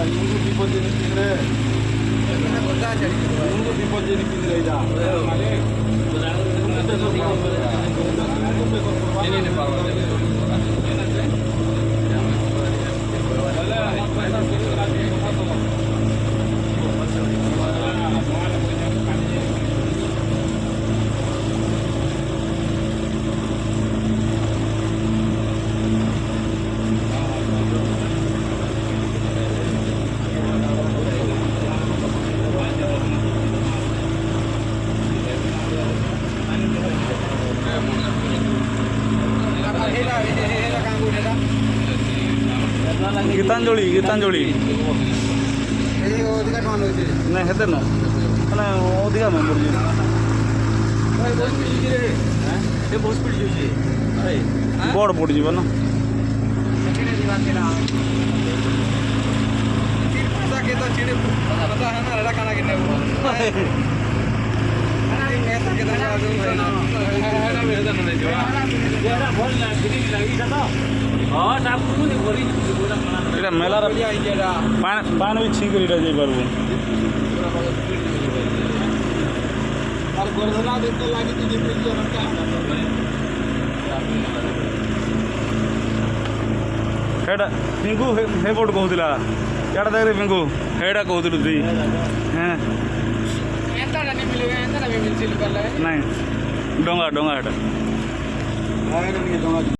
이거 비번지 느낌이래. 이거 비번지 느낌이래 이자. ଗୀତାଞ୍ଜଳି ଗୀତାଞ୍ଜଳି ନାଇଁ ହେତେ ନ ମାନେ ଅଧିକା ମେମ୍ବର ବଡ଼ ପଡ଼ିଯିବ ନା এটা মেলার পান ବି ছিঁ କରି ଯାଇପାରିବୁ ସେଇଟା ପିଙ୍କୁ ହେ ପଟ କହୁଥିଲା ଇଆଡ଼େ ଦେଖରେ ପିଙ୍କୁ ହେଇଟା କହୁଥିଲୁ ତୁଇ ହେଁ ନାଇଁ ଡଙ୍ଗା ଡଙ୍ଗା ଏଇଟା